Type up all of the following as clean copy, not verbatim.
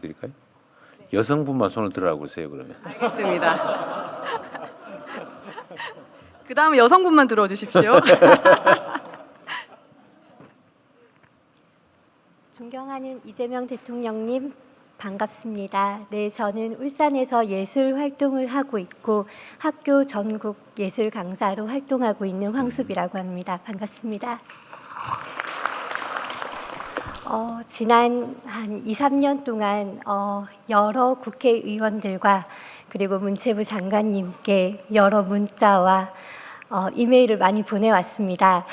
드릴까요? 여성분만 손을 들으라고 그러세요, 그러면. 알겠습니다. 그 다음에 여성분만 들어주십시오. 존경하는 이재명 대통령님 반갑습니다. 네, 저는 울산에서 예술 활동을 하고 있고 학교 전국 예술 강사로 활동하고 있는 황수비라고 합니다. 반갑습니다. 지난 한 2, 3년 동안 여러 국회의원들과 그리고 문체부 장관님께 여러 문자와 이메일을 많이 보내왔습니다.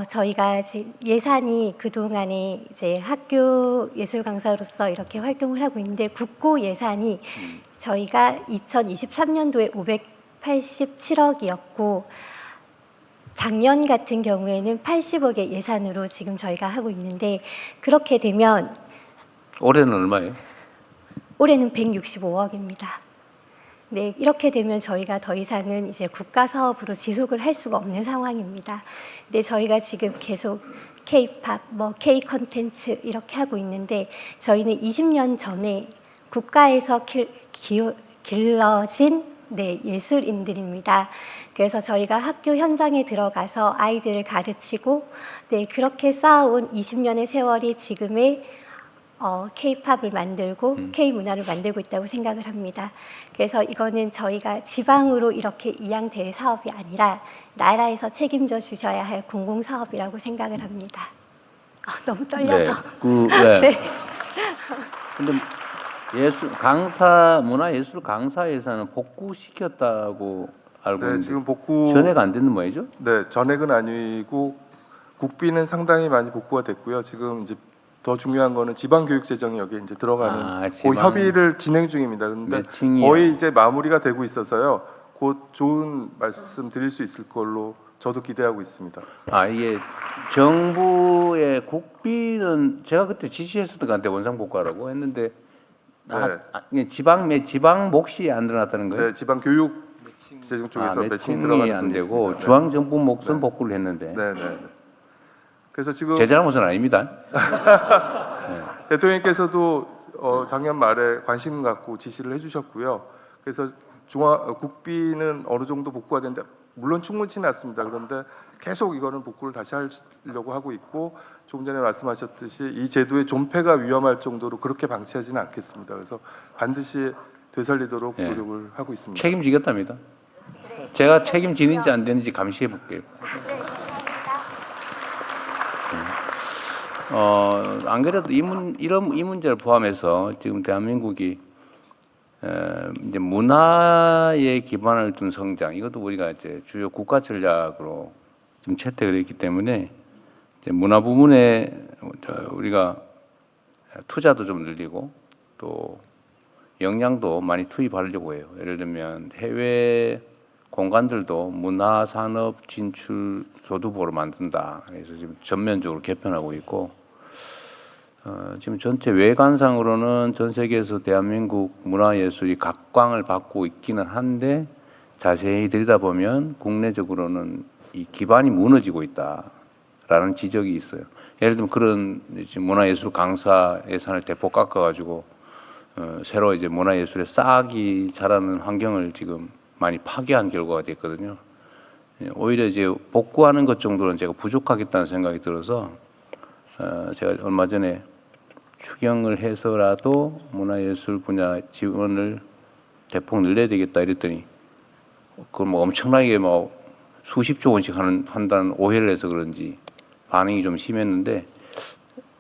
저희가 예산이 그동안에 이제 학교 예술 강사로서 이렇게 활동을 하고 있는데 국고 예산이 저희가 2023년도에 587억이었고 작년 같은 경우에는 80억의 예산으로 지금 저희가 하고 있는데 그렇게 되면 올해는 얼마예요? 올해는 165억입니다. 네, 이렇게 되면 저희가 더 이상은 이제 국가 사업으로 지속을 할 수가 없는 상황입니다. 근데 저희가 지금 계속 K-팝, K 컨텐츠 이렇게 하고 있는데 저희는 20년 전에 국가에서 길러진 예술인들입니다. 그래서 저희가 학교 현장에 들어가서 아이들을 가르치고 그렇게 쌓아온 20년의 세월이 지금의 K-팝을 만들고 K-문화를 만들고 있다고 생각을 합니다. 그래서 이거는 저희가 지방으로 이렇게 이양될 사업이 아니라 나라에서 책임져 주셔야 할 공공사업이라고 생각을 합니다. 너무 떨려서. 네. 근데 문화예술 강사 예산은 복구시켰다고 알고 네, 있는데 지금 복구 전액 안 되는 모양이죠? 네, 전액은 아니고 국비는 상당히 많이 복구가 됐고요. 지금 이제 더 중요한 거는 지방교육재정이 여기에 이제 들어가는 그 협의를 진행 중입니다. 그런데 거의 이제 마무리가 되고 있어서요. 곧 좋은 말씀 드릴 수 있을 걸로 저도 기대하고 있습니다. 이게 정부의 국비는 제가 그때 지시했었던 것 같은데 원상복구하라고 했는데 지방 몫이 안 들어갔다는 거예요? 네, 지방교육재정 쪽에서 매칭이 들어가는 안 돈이 되고 있습니다. 중앙정부 몫은 복구를 했는데 네. 그래서 지금 제 잘못은 아닙니다. 대통령께서도 작년 말에 관심 갖고 지시를 해주셨고요. 그래서 국비는 어느 정도 복구가 됐는데 물론 충분치는 않습니다. 그런데 계속 이거는 복구를 다시 하려고 하고 있고 조금 전에 말씀하셨듯이 이 제도의 존폐가 위험할 정도로 그렇게 방치하지는 않겠습니다. 그래서 반드시 되살리도록 노력을 하고 있습니다. 책임지겠답니다. 제가 책임지는지 안 되는지 감시해 볼게요. 안 그래도 이 문제를 포함해서 지금 대한민국이 이제 문화에 기반을 둔 성장, 이것도 우리가 이제 주요 국가 전략으로 지금 채택을 했기 때문에 이제 문화 부문에 우리가 투자도 좀 늘리고 또 역량도 많이 투입하려고 해요. 예를 들면 해외 공간들도 문화 산업 진출 소두보로 만든다. 그래서 지금 전면적으로 개편하고 있고 지금 전체 외관상으로는 전 세계에서 대한민국 문화예술이 각광을 받고 있기는 한데 자세히 들여다보면 국내적으로는 이 기반이 무너지고 있다라는 지적이 있어요. 예를 들면 그런 문화예술 강사 예산을 대폭 깎아가지고 새로 이제 문화예술의 싹이 자라는 환경을 지금 많이 파괴한 결과가 됐거든요. 오히려 이제 복구하는 것 정도는 제가 부족하겠다는 생각이 들어서 제가 얼마 전에 추경을 해서라도 문화예술 분야 지원을 대폭 늘려야 되겠다 이랬더니 그걸 뭐 엄청나게 뭐 수십조 원씩 한다는 오해를 해서 그런지 반응이 좀 심했는데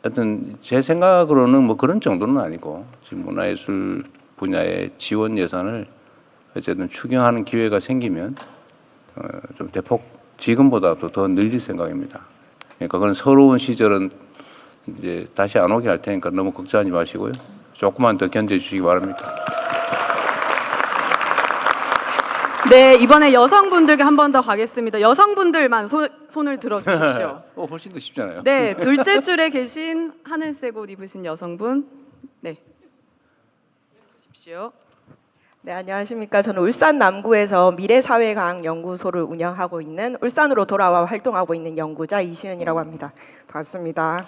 하여튼 제 생각으로는 뭐 그런 정도는 아니고 지금 문화예술 분야의 지원 예산을 어쨌든 추경하는 기회가 생기면 좀 대폭 지금보다도 더 늘릴 생각입니다. 그러니까 그런 서러운 시절은 이제 다시 안 오게 할 테니까 너무 걱정하지 마시고요. 조금만 더 견뎌 주시기 바랍니다. 네, 이번에 여성분들께 한 번 더 가겠습니다. 여성분들만 손을 들어주십시오. 훨씬 더 쉽잖아요. 네, 둘째 줄에 계신 하늘색 옷 입으신 여성분. 네, 주십시오. 네, 안녕하십니까. 저는 울산 남구에서 미래사회과학 연구소를 운영하고 있는 울산으로 돌아와 활동하고 있는 연구자 이시은이라고 합니다. 반갑습니다.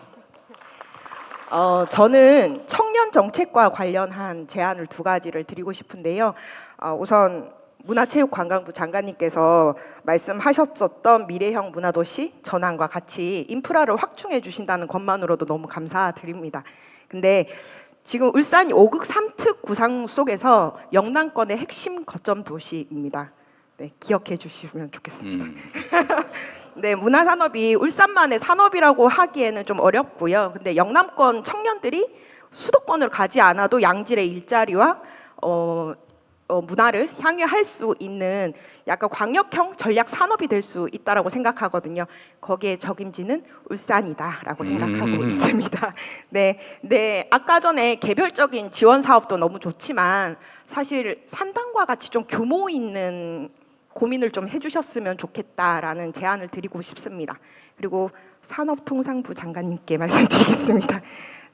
저는 청년 정책과 관련한 제안을 두 가지를 드리고 싶은데요. 우선 문화체육관광부 장관님께서 말씀하셨었던 미래형 문화도시 전환과 같이 인프라를 확충해 주신다는 것만으로도 너무 감사드립니다. 근데 지금 울산이 5극 3특 구상 속에서 영남권의 핵심 거점 도시입니다. 네, 기억해 주시면 좋겠습니다. 네, 문화산업이 울산만의 산업이라고 하기에는 좀 어렵고요. 근데 영남권 청년들이 수도권을 가지 않아도 양질의 일자리와 문화를 향유할 수 있는 약간 광역형 전략 산업이 될 수 있다라고 생각하거든요. 거기에 적임지는 울산이다라고 생각하고 있습니다. 네, 아까 전에 개별적인 지원 사업도 너무 좋지만 사실 산당과 같이 좀 규모 있는 고민을 좀 해주셨으면 좋겠다라는 제안을 드리고 싶습니다. 그리고 산업통상부 장관님께 말씀드리겠습니다.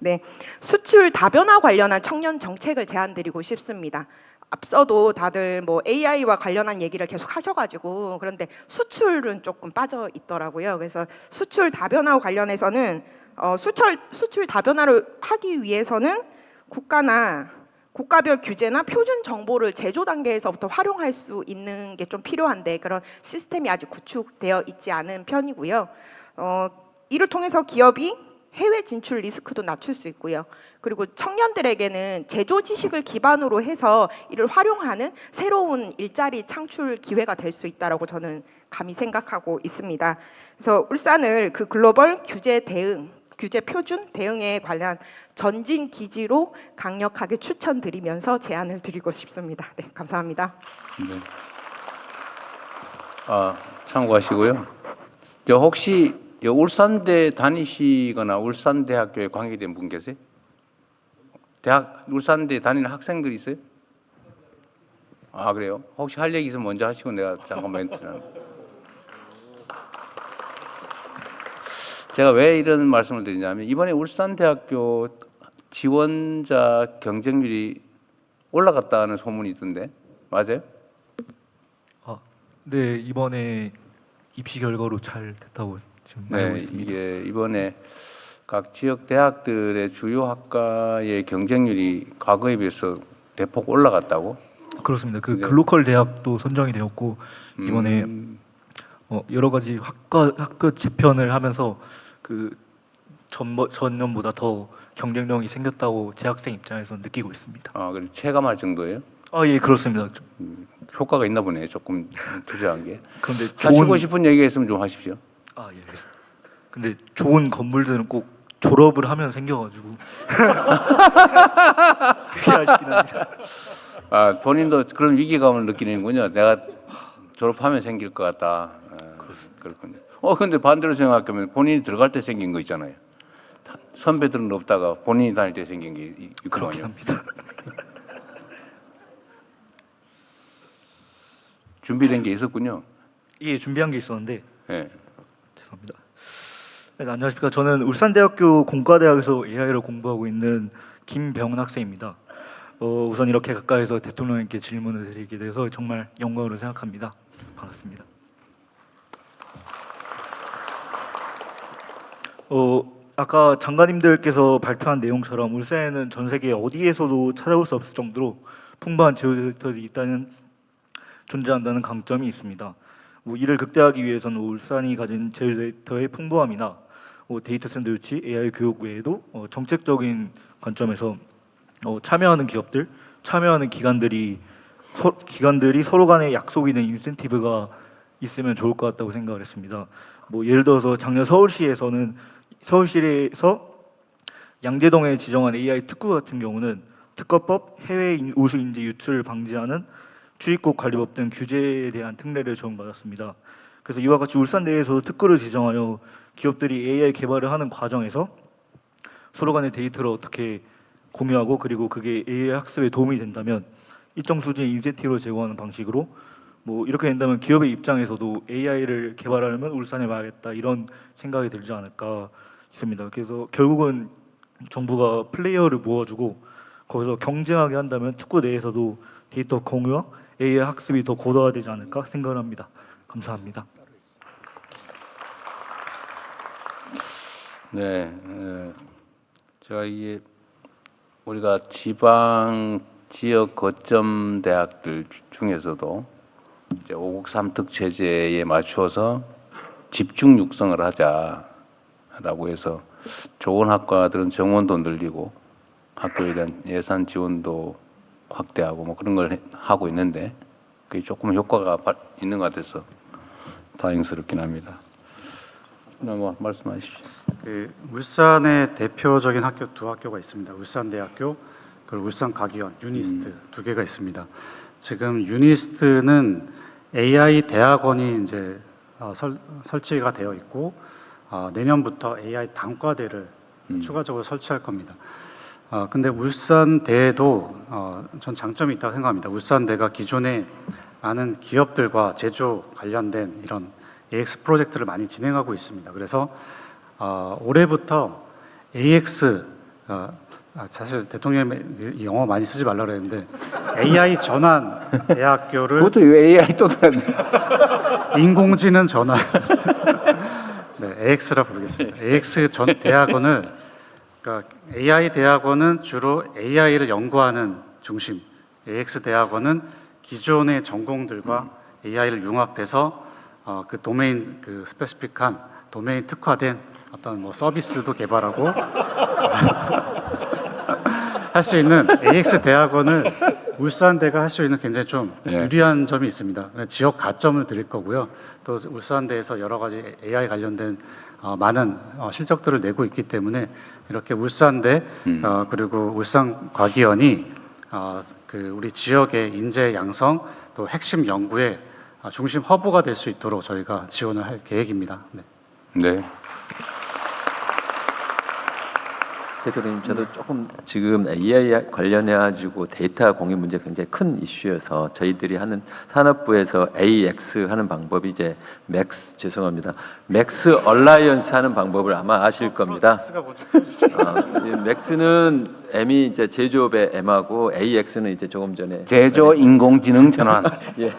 네, 수출 다변화 관련한 청년 정책을 제안드리고 싶습니다. 앞서도 다들 뭐 AI와 관련한 얘기를 계속 하셔가지고 그런데 수출은 조금 빠져 있더라고요. 그래서 수출 다변화 관련해서는 수출 다변화를 하기 위해서는 국가별 규제나 표준 정보를 제조 단계에서부터 활용할 수 있는 게 좀 필요한데 그런 시스템이 아직 구축되어 있지 않은 편이고요. 이를 통해서 기업이 해외 진출 리스크도 낮출 수 있고요. 그리고 청년들에게는 제조 지식을 기반으로 해서 이를 활용하는 새로운 일자리 창출 기회가 될 수 있다라고 저는 감히 생각하고 있습니다. 그래서 울산을 그 글로벌 규제 표준 대응에 관한 전진 기지로 강력하게 추천드리면서 제안을 드리고 싶습니다. 네, 감사합니다. 네. 참고하시고요. 저 혹시 울산대 다니시거나 울산대학교에 관계된 분 계세요? 울산대 다니는 학생들 있어요? 그래요? 혹시 할 얘기 있으면 먼저 하시고 내가 잠깐 멘트를. 제가 왜 이런 말씀을 드리냐면 이번에 울산대학교 지원자 경쟁률이 올라갔다는 소문이 있던데 맞아요? 네, 이번에 입시 결과로 잘 됐다고 지금 알고 네, 있습니다. 이게 이번에 각 지역 대학들의 주요 학과의 경쟁률이 과거에 비해서 대폭 올라갔다고? 그렇습니다. 그 네. 글로컬 대학도 선정이 되었고 이번에 여러 가지 학교 재편을 하면서 그 전년보다 더 경쟁력이 생겼다고 재학생 입장에서 느끼고 있습니다. 그럼 체감할 정도예요? 예, 그렇습니다. 효과가 있나 보네. 조금 투자한 게. 그런데 하시고 싶은 얘기가 있으면 좀 하십시오. 예, 알겠습니다. 근데 좋은 건물들은 꼭 졸업을 하면 생겨가지고 그게 아쉽긴 합니다. 본인도 그런 위기감을 느끼는군요. 내가 졸업하면 생길 것 같다. 그렇군요. 근데 반대로 생각하면 본인이 들어갈 때 생긴 거 있잖아요. 선배들은 없다가 본인이 다닐 때 생긴 게 그렇긴 있거든요. 합니다. 준비된 게 있었군요. 예, 준비한 게 있었는데 네. 죄송합니다. 네, 안녕하십니까. 저는 울산대학교 공과대학에서 AI를 공부하고 있는 김병훈 학생입니다. 우선 이렇게 가까이서 대통령님께 질문을 드리게 돼서 정말 영광으로 생각합니다. 반갑습니다. 아까 장관님들께서 발표한 내용처럼 울산에는 전 세계 어디에서도 찾아볼 수 없을 정도로 풍부한 제휴들이 존재한다는 강점이 있습니다. 이를 극대화하기 위해서는 울산이 가진 제휴 데이터의 풍부함이나 데이터 센터 유치, AI 교육 외에도 정책적인 관점에서 참여하는 기업들, 참여하는 기관들이 서로 간에 약속이 있는 인센티브가 있으면 좋을 것 같다고 생각을 했습니다. 예를 들어서 작년 서울시에서 양재동에 지정한 AI 특구 같은 경우는 특허법, 해외 우수 인재 유출을 방지하는 출입국 관리법 등 규제에 대한 특례를 적용받았습니다. 그래서 이와 같이 울산 내에서 특구를 지정하여 기업들이 AI 개발을 하는 과정에서 서로 간의 데이터를 어떻게 공유하고 그리고 그게 AI 학습에 도움이 된다면 일정 수준의 인센티브를 제공하는 방식으로 이렇게 된다면 기업의 입장에서도 AI를 개발하려면 울산에 와야겠다 이런 생각이 들지 않을까 싶습니다. 그래서 결국은 정부가 플레이어를 모아주고 거기서 경쟁하게 한다면 특구 내에서도 데이터 공유와 AI 학습이 더 고도화되지 않을까 생각을 합니다. 감사합니다. 네, 제가 이게 우리가 지방 지역 거점 대학들 중에서도 이제 5국 3특 체제에 맞추어서 집중 육성을 하자라고 해서 좋은 학과들은 정원도 늘리고 학교에 대한 예산 지원도 확대하고 뭐 그런 걸 하고 있는데 그게 조금 효과가 있는 것 같아서 다행스럽긴 합니다. 뭐 말씀하십시오. 그 울산의 대표적인 학교 두 학교가 있습니다. 울산대학교 그리고 울산과기원 유니스트 두 개가 있습니다. 지금 유니스트는 AI 대학원이 이제 설치가 되어 있고 내년부터 AI 단과대를 추가적으로 설치할 겁니다. 근데 울산대도 전 장점이 있다고 생각합니다. 울산대가 기존에 많은 기업들과 제조 관련된 이런 AX 프로젝트를 많이 진행하고 있습니다. 그래서 올해부터 AX 사실 대통령이 영어 많이 쓰지 말라 그랬는데 AI 전환 대학교를 그것도 왜 AI 또 들었네. 인공지능 전환 네, AX라 부르겠습니다. AX 전 대학원을 그러니까 AI 대학원은 주로 AI를 연구하는 중심, AX 대학원은 기존의 전공들과 AI를 융합해서 그 도메인 그 스페시픽한 도메인 특화된 어떤 뭐 서비스도 개발하고 할 수 있는 AX 대학원을 울산대가 할 수 있는 굉장히 좀 유리한 점이 있습니다. 지역 가점을 드릴 거고요. 또 울산대에서 여러 가지 AI 관련된 많은 실적들을 내고 있기 때문에 이렇게 울산대 그리고 울산과기원이 그 우리 지역의 인재 양성 또 핵심 연구의 중심 허브가 될 수 있도록 저희가 지원을 할 계획입니다. 네. 네. 대표님, 저도 조금 지금 AI 관련해 가지고 데이터 공유 문제 굉장히 큰 이슈여서 저희들이 하는 산업부에서 AX 하는 방법이 이제 죄송합니다. 맥스 얼라이언스 하는 방법을 아마 아실 겁니다. 맥스는 M이 이제 제조업의 M하고 AX는 이제 조금 전에 제조 인공지능 전환. 예.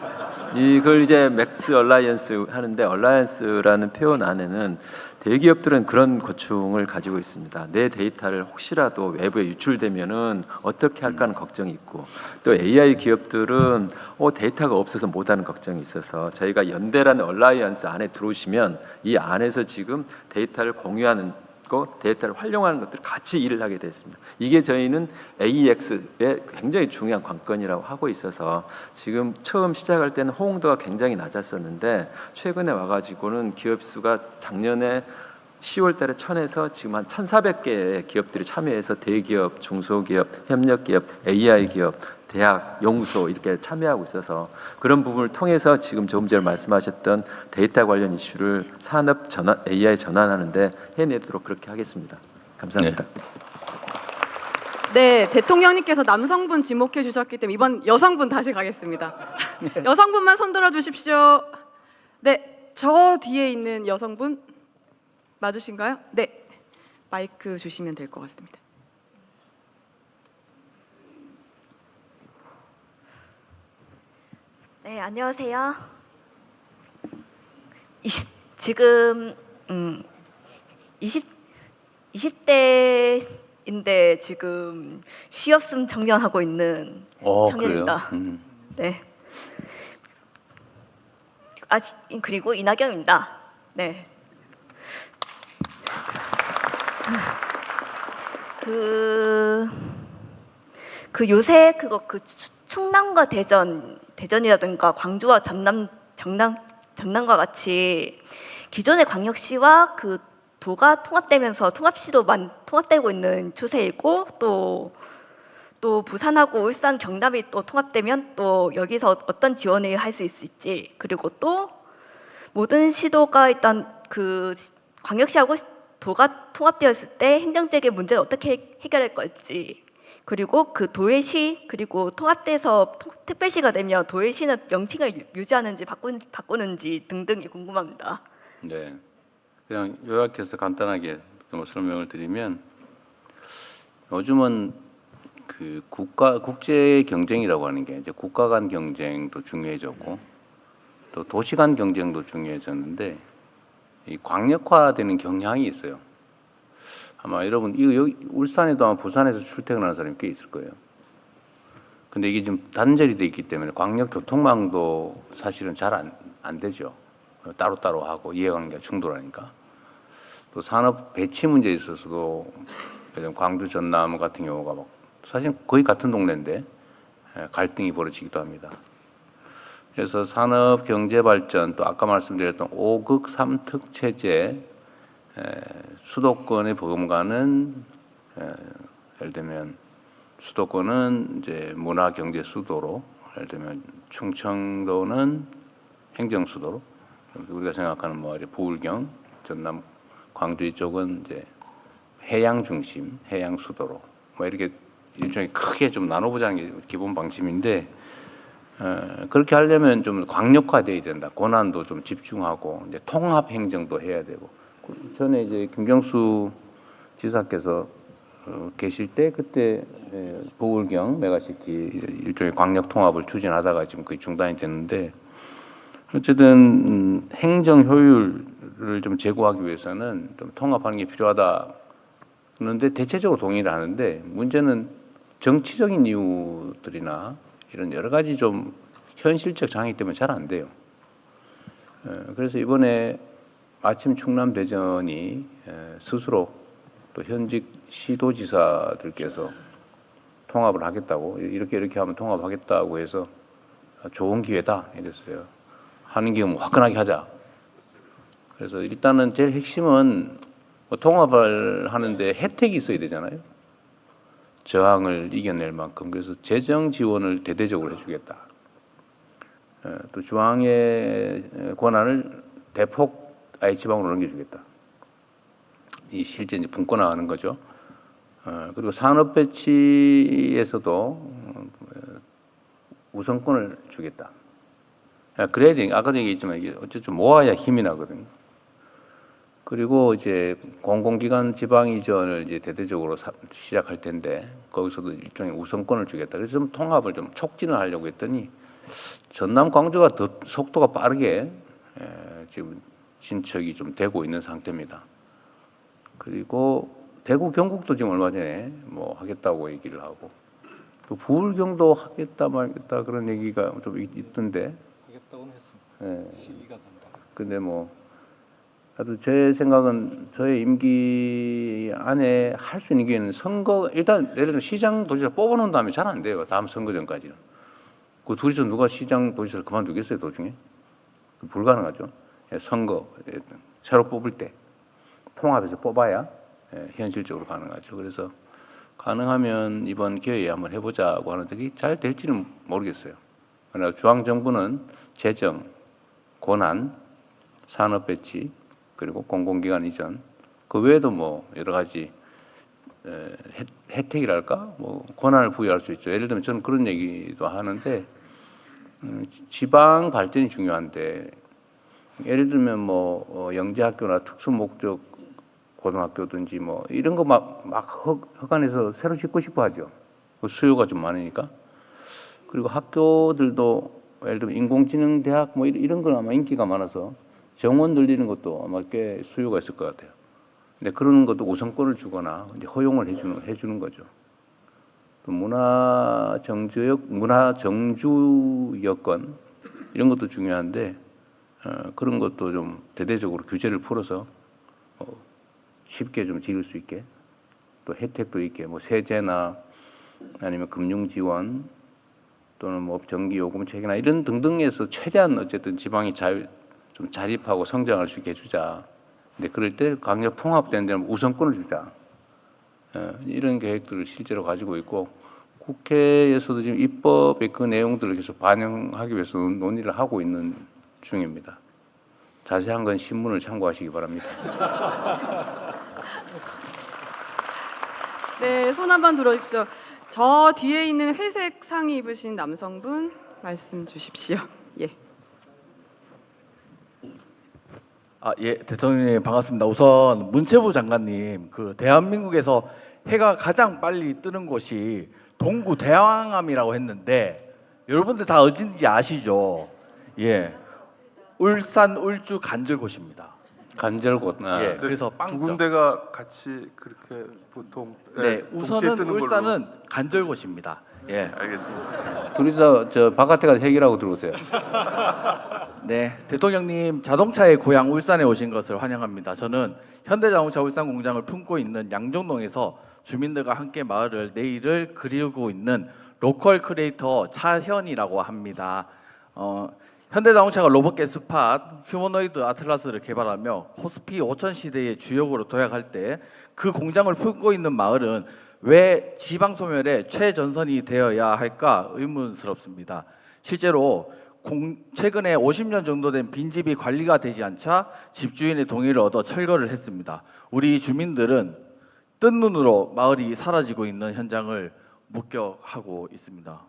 이걸 이제 맥스 얼라이언스 하는데 얼라이언스라는 표현 안에는 대기업들은 그런 고충을 가지고 있습니다. 내 데이터를 혹시라도 외부에 유출되면은 어떻게 할까 하는 걱정이 있고 또 AI 기업들은 데이터가 없어서 못하는 걱정이 있어서 저희가 연대라는 얼라이언스 안에 들어오시면 이 안에서 지금 데이터를 공유하는 데이터를 활용하는 것들 같이 일을 하게 됐습니다. 이게 저희는 AX의 굉장히 중요한 관건이라고 하고 있어서 지금 처음 시작할 때는 호응도가 굉장히 낮았었는데 최근에 와가지고는 기업 수가 작년에 10월 달에 1000에서 지금 한 1400개의 기업들이 참여해서 대기업, 중소기업, 협력기업, AI 기업, 대학, 연구소 이렇게 참여하고 있어서 그런 부분을 통해서 지금 조금 전에 말씀하셨던 데이터 관련 이슈를 산업 전환, AI 전환하는데 해내도록 그렇게 하겠습니다. 감사합니다. 네, 대통령님께서 남성분 지목해 주셨기 때문에 이번 여성분 다시 가겠습니다. 여성분만 손들어 주십시오. 네, 저 뒤에 있는 여성분 맞으신가요? 네, 마이크 주시면 될 것 같습니다. 네, 안녕하세요. 지금 20대인데 지금 취업승 청년하고 있는 청년입니다. 네. 그리고 이나경입니다. 네. 그 요새 그 충남과 대전이라든가 광주와 전남과 같이 기존의 광역시와 그 도가 통합되면서 통합시로 통합되고 있는 추세이고 또 부산하고 울산, 경남이 또 통합되면 또 여기서 어떤 지원을 할 수 있을지 그리고 또 모든 시도가 일단 그 광역시하고 도가 통합되었을 때 행정적인 문제를 어떻게 해결할 걸지 그리고 그 도의시 그리고 통합돼서 특별시가 되면 도의시는 명칭을 유지하는지 바꾸는지 등등이 궁금합니다. 네, 그냥 요약해서 간단하게 좀 설명을 드리면 요즘은 그 국제 경쟁이라고 하는 게 이제 국가 간 경쟁도 중요해졌고 또 도시 간 경쟁도 중요해졌는데 이 광역화되는 경향이 있어요. 아마 여러분 이거 여기 울산에도 아마 부산에서 출퇴근하는 사람이 꽤 있을 거예요. 근데 이게 지금 단절이 돼 있기 때문에 광역 교통망도 사실은 잘 안 되죠. 따로따로 하고 이해관계가 충돌하니까. 또 산업 배치 문제에 있어서도 예를 광주 전남 같은 경우가 막 사실 거의 같은 동네인데 갈등이 벌어지기도 합니다. 그래서 산업 경제 발전 또 아까 말씀드렸던 5극 3특 체제 수도권의 버금가는 예를 들면 수도권은 이제 문화 경제 수도로 예를 들면 충청도는 행정 수도로 우리가 생각하는 뭐 부울경 전남 광주 이쪽은 이제 해양 중심 해양 수도로 뭐 이렇게 일종의 크게 좀 나눠보자는 게 기본 방침인데 그렇게 하려면 좀 광역화돼야 된다. 권한도 좀 집중하고 이제 통합 행정도 해야 되고 전에 이제 김경수 지사께서 계실 때 그때 부울경 메가시티 일종의 광역 통합을 추진하다가 지금 거의 중단이 됐는데 어쨌든 행정 효율을 좀 제고하기 위해서는 좀 통합하는 게 필요하다. 그런데 대체적으로 동의를 하는데 문제는 정치적인 이유들이나 이런 여러 가지 좀 현실적 장애 때문에 잘 안 돼요. 그래서 이번에 아침 충남 대전이 스스로 또 현직 시도지사들께서 통합을 하겠다고 이렇게 하면 통합하겠다고 해서 좋은 기회다 이랬어요. 하는 게 뭐 화끈하게 하자. 그래서 일단은 제일 핵심은 뭐 통합을 하는데 혜택이 있어야 되잖아요. 저항을 이겨낼 만큼. 그래서 재정 지원을 대대적으로 해주겠다. 또 중앙의 권한을 대폭 아예 지방으로 넘겨주겠다. 이 실제 이제 분권화하는 거죠. 그리고 산업 배치에서도 우선권을 주겠다. 그래야 되니까 아까도 얘기했지만 이게 어쨌든 모아야 힘이 나거든요. 그리고 이제 공공기관 지방 이전을 이제 대대적으로 시작할 텐데 거기서도 일종의 우선권을 주겠다. 그래서 좀 통합을 좀 촉진을 하려고 했더니 전남 광주가 더 속도가 빠르게 지금 진척이 좀 되고 있는 상태입니다. 그리고 대구 경북도 지금 얼마 전에 뭐 하겠다고 얘기를 하고 또 부울경도 하겠다 말겠다 그런 얘기가 좀 있던데. 하겠다고는 했습니다. 예. 시기가 된다. 근데 뭐 하여튼 제 생각은 저의 임기 안에 할 수 있는 게 선거 일단 예를 들면 시장 도지사 뽑아놓은 다음에 잘 안 돼요. 다음 선거 전까지는. 그 둘이서 누가 시장 도지사를 그만두겠어요 도중에? 불가능하죠. 선거 새로 뽑을 때 통합해서 뽑아야 현실적으로 가능하죠. 그래서 가능하면 이번 기회에 한번 해보자고 하는데 그게 잘 될지는 모르겠어요. 그러나 중앙정부는 재정, 권한, 산업 배치 그리고 공공기관 이전 그 외에도 뭐 여러 가지 혜택이랄까 뭐 권한을 부여할 수 있죠. 예를 들면 저는 그런 얘기도 하는데 지방 발전이 중요한데 예를 들면 뭐 영재학교나 특수목적 고등학교든지 뭐 이런 거 막 허간해서 새로 짓고 싶어 하죠. 그 수요가 좀 많으니까. 그리고 학교들도 예를 들면 인공지능 대학 뭐 이런 건 아마 인기가 많아서 정원 늘리는 것도 아마 꽤 수요가 있을 것 같아요. 근데 그런 것도 우선권을 주거나 이제 허용을 해주는 거죠. 또 문화 정주 여건 이런 것도 중요한데 그런 것도 좀 대대적으로 규제를 풀어서 쉽게 좀 지을 수 있게 또 혜택도 있게 뭐 세제나 아니면 금융 지원 또는 뭐 전기 요금 체계나 이런 등등에서 최대한 어쨌든 지방이 좀 자립하고 성장할 수 있게 해주자. 근데 그럴 때 강력 통합되는 데는 우선권을 주자. 이런 계획들을 실제로 가지고 있고 국회에서도 지금 입법의 그 내용들을 계속 반영하기 위해서 논의를 하고 있는 중입니다. 자세한 건 신문을 참고하시기 바랍니다. 네, 손 한번 들어주십시오. 저 뒤에 있는 회색 상의 입으신 남성분 말씀 주십시오. 예. 예, 대통령님 반갑습니다. 우선 문체부 장관님, 그 대한민국에서 해가 가장 빨리 뜨는 곳이 동구 대왕암이라고 했는데 여러분들 다 어딘지 아시죠? 예, 울산 울주 간절곶입니다. 간절곶. 아. 예, 그래서 두 빵점. 군데가 같이 그렇게 보통 네, 동시에 우선은 뜨는 걸로. 울산은 간절곶입니다. 예. 알겠습니다. 둘이서 저 바깥에 가서 해결하고 들어오세요. 네, 대통령님 자동차의 고향 울산에 오신 것을 환영합니다. 저는 현대자동차 울산 공장을 품고 있는 양정동에서 주민들과 함께 마을을 내일을 그리고 있는 로컬 크리에이터 차현이라고 합니다. 현대자동차가 로봇계 스팟 휴머노이드 아틀라스를 개발하며 코스피 5000 시대의 주역으로 도약할 때 그 공장을 품고 있는 마을은 왜 지방 소멸의 최전선이 되어야 할까 의문스럽습니다. 실제로 최근에 50년 정도 된 빈집이 관리가 되지 않자 집주인의 동의를 얻어 철거를 했습니다. 우리 주민들은 뜬 눈으로 마을이 사라지고 있는 현장을 목격하고 있습니다.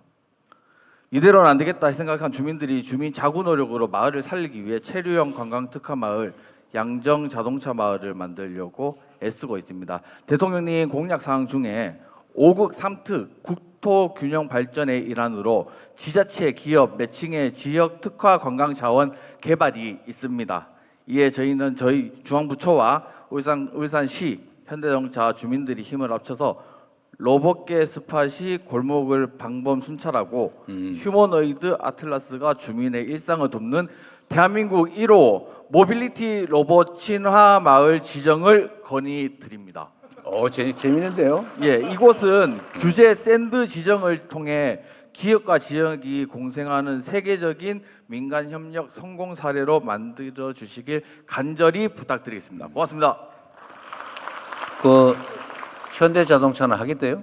이대로는 안 되겠다 생각한 주민들이 주민 자구 노력으로 마을을 살리기 위해 체류형 관광 특화 마을 양정 자동차 마을을 만들려고 애쓰고 있습니다. 대통령님 공약 사항 중에 5국 3특 국토 균형 발전의 일환으로 지자체, 기업, 매칭의 지역 특화 관광 자원 개발이 있습니다. 이에 저희는 저희 중앙부처와 울산시 현대자동차 주민들이 힘을 합쳐서 로봇계 스팟이 골목을 방범 순찰하고 휴머노이드 아틀라스가 주민의 일상을 돕는 대한민국 1호 모빌리티 로봇 친화 마을 지정을 건의드립니다. 재밌는데요? 예, 이곳은 규제 샌드 지정을 통해 기업과 지역이 공생하는 세계적인 민간 협력 성공 사례로 만들어 주시길 간절히 부탁드리겠습니다. 고맙습니다. 그 현대자동차는 하겠대요?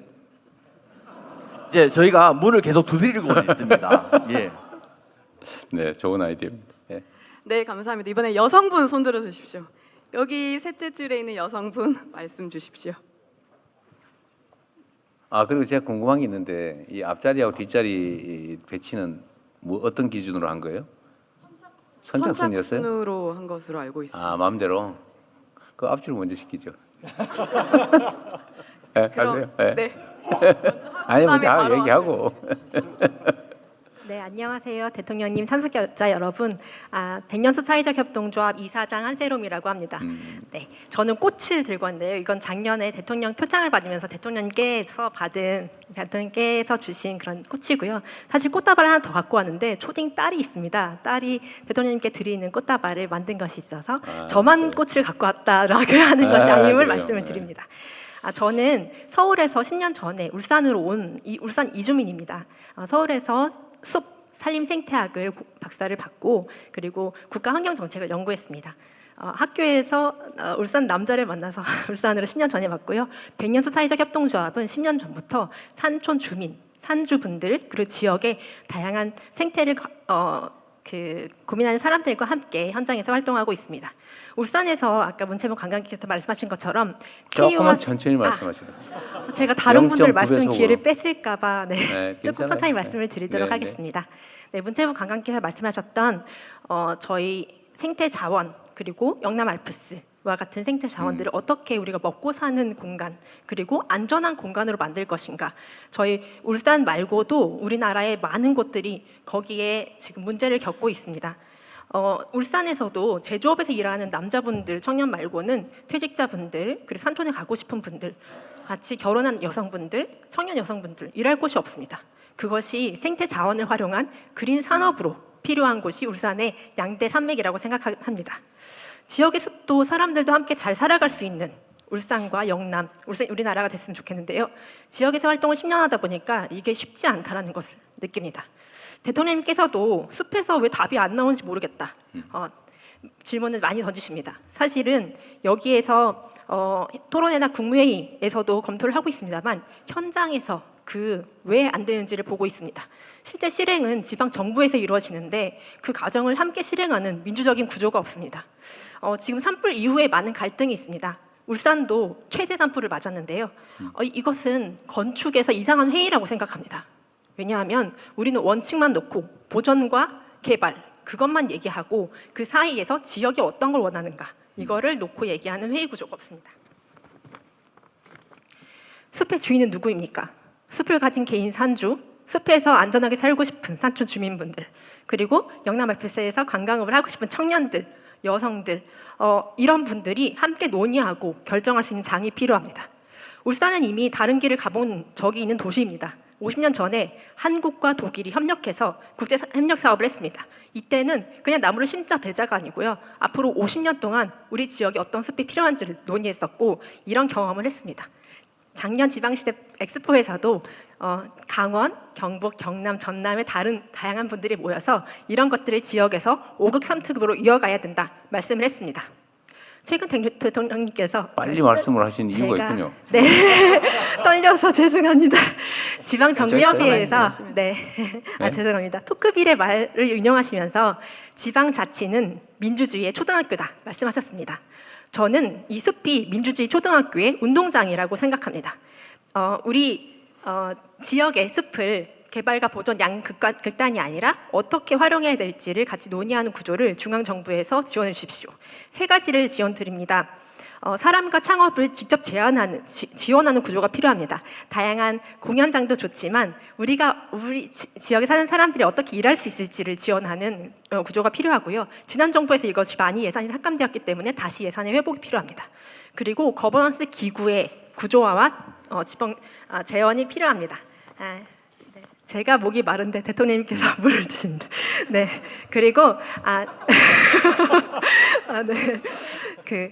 이제 저희가 문을 계속 두드리고 있습니다. 예. 네, 좋은 아이디어입니다. 예. 네, 감사합니다. 이번에 여성분 손 들어 주십시오. 여기 셋째 줄에 있는 여성분 말씀 주십시오. 아, 그리고 제가 궁금한 게 있는데 이 앞자리하고 뒷자리 배치는 뭐 어떤 기준으로 한 거예요? 선착순이었어요? 선착순으로 한 것으로 알고 있습니다. 아, 마음대로. 그 앞줄 먼저 시키죠. 네, 그럼 하세요. 네. 네. 아니 뭐 그다음에 다 바로 얘기하고. 네, 안녕하세요. 대통령님, 참석자 여러분. 100년숲 사회적 협동조합 이사장 한세롬이라고 합니다. 네, 저는 꽃을 들고 왔는데요. 이건 작년에 대통령 표창을 받으면서 대통령께서 주신 그런 꽃이고요. 사실 꽃다발을 하나 더 갖고 왔는데 초딩 딸이 있습니다. 딸이 대통령님께 드리는 꽃다발을 만든 것이 있어서 저만 꽃을 갖고 왔다라고 하는 것이 아님을 그래요? 말씀을 드립니다. 저는 서울에서 10년 전에 울산으로 온 울산 이주민입니다. 서울에서 숲 산림 생태학을 박사를 받고 그리고 국가환경정책을 연구했습니다. 학교에서 울산 남자를 만나서 울산으로 10년 전에 왔고요. 100년숲 사회적 협동조합은 10년 전부터 산촌 주민, 산주분들 그리고 지역의 다양한 생태를 고민하는 사람들과 함께 현장에서 활동하고 있습니다. 울산에서 아까 문체부 관광객께서 말씀하신 것처럼 조금만 천천히 말씀하시고. 제가 다른 분들 0.9 말씀 배속으로. 기회를 뺏을까봐 네, 조금 괜찮아요. 천천히 네. 말씀을 드리도록 네, 하겠습니다. 네, 문체부 관광객께서 말씀하셨던 저희 생태 자원 그리고 영남 알프스와 같은 생태 자원들을 어떻게 우리가 먹고 사는 공간 그리고 안전한 공간으로 만들 것인가. 저희 울산 말고도 우리나라의 많은 곳들이 거기에 지금 문제를 겪고 있습니다. 울산에서도 제조업에서 일하는 남자분들, 청년 말고는 퇴직자분들, 그리고 산촌에 가고 싶은 분들, 같이 결혼한 여성분들, 청년 여성분들 일할 곳이 없습니다. 그것이 생태 자원을 활용한 그린 산업으로 필요한 곳이 울산의 양대 산맥이라고 생각합니다. 지역의 숲도 사람들도 함께 잘 살아갈 수 있는 울산과 영남, 우리나라가 됐으면 좋겠는데요. 지역에서 활동을 10년 하다 보니까 이게 쉽지 않다라는 것을 느낍니다. 대통령님께서도 숲에서 왜 답이 안 나오는지 모르겠다. 질문을 많이 던지십니다. 사실은 여기에서 토론회나 국무회의에서도 검토를 하고 있습니다만 현장에서 왜 안 되는지를 보고 있습니다. 실제 실행은 지방 정부에서 이루어지는데 그 과정을 함께 실행하는 민주적인 구조가 없습니다. 지금 산불 이후에 많은 갈등이 있습니다. 울산도 최대 산불을 맞았는데요. 이것은 건축에서 이상한 회의라고 생각합니다. 왜냐하면 우리는 원칙만 놓고 보전과 개발 그것만 얘기하고 그 사이에서 지역이 어떤 걸 원하는가 이거를 놓고 얘기하는 회의 구조가 없습니다. 숲의 주인은 누구입니까? 숲을 가진 개인 산주, 숲에서 안전하게 살고 싶은 산촌 주민분들, 그리고 영남 알프스에서 관광업을 하고 싶은 청년들, 여성들 이런 분들이 함께 논의하고 결정할 수 있는 장이 필요합니다. 울산은 이미 다른 길을 가본 적이 있는 도시입니다. 50년 전에 한국과 독일이 협력해서 국제 협력 사업을 했습니다. 이때는 그냥 나무를 심자 배자가 아니고요. 앞으로 50년 동안 우리 지역에 어떤 숲이 필요한지를 논의했었고 이런 경험을 했습니다. 작년 지방시대 엑스포에서도 강원, 경북, 경남, 전남의 다양한 분들이 모여서 이런 것들을 지역에서 5극 3특으로 이어가야 된다 말씀을 했습니다. 최근 대통령님께서 빨리 말씀을 하신 이유가 제가- 있군요. 네 떨려서 죄송합니다. 지방정비협의회에서 말씀해 네, 네? 죄송합니다. 토크빌의 말을 인용하시면서 지방자치는 민주주의의 초등학교다 말씀하셨습니다. 저는 이 숲이 민주주의 초등학교의 운동장이라고 생각합니다. 우리 지역의 숲을 개발과 보존 양극단이 아니라 어떻게 활용해야 될지를 같이 논의하는 구조를 중앙정부에서 지원해 주십시오. 3가지를 지원드립니다. 사람과 창업을 직접 지원하는 구조가 필요합니다. 다양한 공연장도 좋지만 우리 지역에 사는 사람들이 어떻게 일할 수 있을지를 지원하는 구조가 필요하고요. 지난 정부에서 이것이 많이 예산이 삭감되었기 때문에 다시 예산의 회복이 필요합니다. 그리고 거버넌스 기구의 구조화와 재원이 필요합니다. 네. 제가 목이 마른데 대통령님께서 물을 드십니다. 네. 그리고 네. 그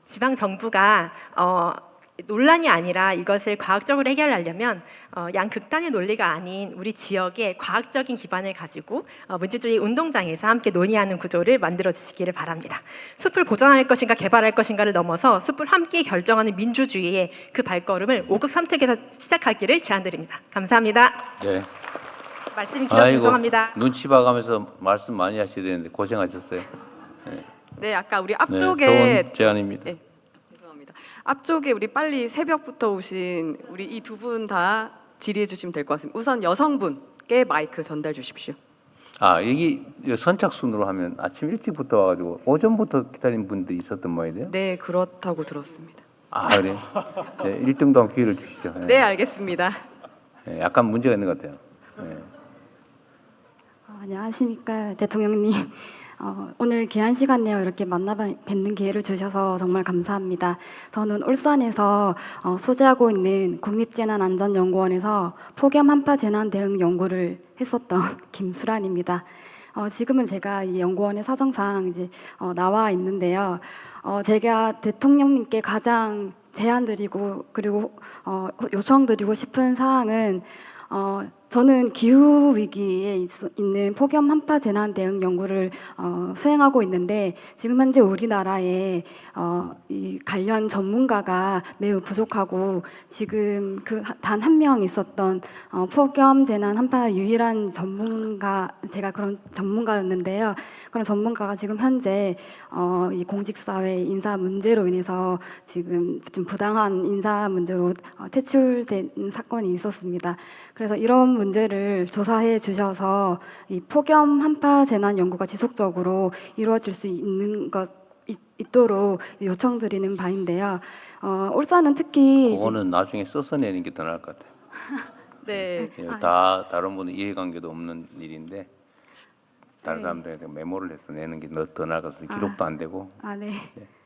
지방 정부가 논란이 아니라 이것을 과학적으로 해결하려면 양극단의 논리가 아닌 우리 지역의 과학적인 기반을 가지고 민주주의 운동장에서 함께 논의하는 구조를 만들어 주시기를 바랍니다. 숲을 보존할 것인가 개발할 것인가를 넘어서 숲을 함께 결정하는 민주주의의 그 발걸음을 5극 3특에서 시작하기를 제안드립니다. 감사합니다. 네. 말씀이 길어서 죄송합니다. 눈치 봐가면서 말씀 많이 하셔야 되는데 고생하셨어요. 네, 아까 우리 네, 앞쪽에 좋은 제안입니다. 네, 죄송합니다. 앞쪽에 우리 빨리 새벽부터 오신 우리 이 두 분 다 질의해 주시면 될 것 같습니다. 우선 여성분께 마이크 전달 주십시오. 여기 선착순으로 하면 아침 일찍부터 와가지고 오전부터 기다린 분들이 있었던 모양이에요? 네, 그렇다고 들었습니다. 그래. 네, 1등도 한 기회를 주시죠. 네, 알겠습니다. 네, 약간 문제가 있는 것 같아요. 네. 안녕하십니까 대통령님. 오늘 귀한 시간 내어 이렇게 만나 뵙는 기회를 주셔서 정말 감사합니다. 저는 울산에서 소재하고 있는 국립재난안전연구원에서 폭염 한파 재난 대응 연구를 했었던 김수란입니다. 지금은 제가 이 연구원의 사정상 이제 나와 있는데요. 제가 대통령님께 가장 제안드리고 그리고 요청드리고 싶은 사항은 저는 기후 위기에 있는 폭염 한파 재난 대응 연구를 수행하고 있는데 지금 현재 우리나라에 이 관련 전문가가 매우 부족하고 지금 그 단 한 명 있었던 폭염 재난 한파 유일한 전문가 제가 그런 전문가였는데요. 그런 전문가가 지금 현재 이 공직사회 인사 문제로 인해서 지금 좀 부당한 인사 문제로 퇴출된 사건이 있었습니다. 그래서 이런 문제를 조사해 주셔서 이 폭염 한파 재난 연구가 지속적으로 이루어질 수 있도록 요청드리는 바인데요. 울산은 특히 그거는 나중에 써서 내는 게 더 나을 것 같아요. 네. 다 다른 분은 이해관계도 없는 일인데 다른 사람들한테 메모를 해서 내는 게 더 나을 것 같아요. 기록도 안 되고. 네.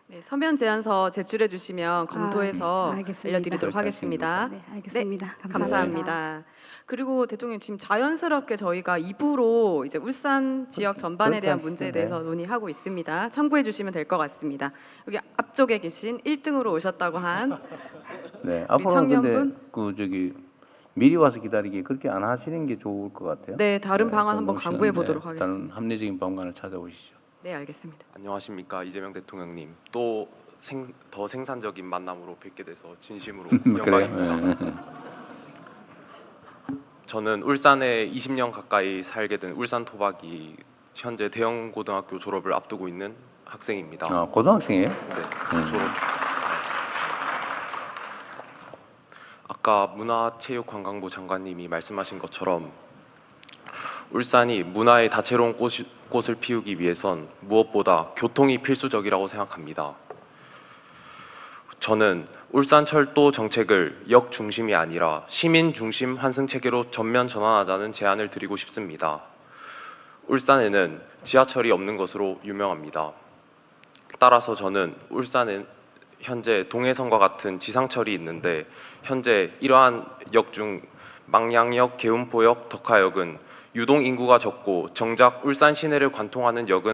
네, 서면 제안서 제출해 주시면 검토해서 알겠습니다. 알려드리도록 하겠습니다. 네, 알겠습니다. 네, 감사합니다. 그리고 대통령 지금 자연스럽게 저희가 2부로 이제 울산 지역 전반에 대한 문제에 대해서 논의하고 있습니다. 참고해 주시면 될 것 같습니다. 여기 앞쪽에 계신 1등으로 오셨다고 한 네, 우리 앞으로는 근데 청년분. 미리 와서 기다리기 그렇게 안 하시는 게 좋을 것 같아요. 네, 다른 방안 좀 한번 시간인데 강구해 보도록 다른 하겠습니다. 합리적인 방안을 찾아오시죠. 네, 알겠습니다. 안녕하십니까 이재명 대통령님. 또 더 생산적인 만남으로 뵙게 돼서 진심으로 그래요? 영광입니다. 네. 저는 울산에 20년 가까이 살게 된 울산 토박이 현재 대형 고등학교 졸업을 앞두고 있는 학생입니다. 고등학생이에요? 네, 졸업. 아까 문화체육관광부 장관님이 말씀하신 것처럼 울산이 문화의 다채로운 꽃을 피우기 위해선 무엇보다 교통이 필수적이라고 생각합니다. 저는 울산철도 정책을 역 중심이 아니라 시민 중심 환승 체계로 전면 전환하자는 제안을 드리고 싶습니다. 울산에는 지하철이 없는 것으로 유명합니다. 따라서 저는 울산은 현재 동해선과 같은 지상철이 있는데 현재 이러한 역 중 망양역, 계운포역, 덕화역은 유동 인구가 적고 정작 울산 시내를 관통하는 역은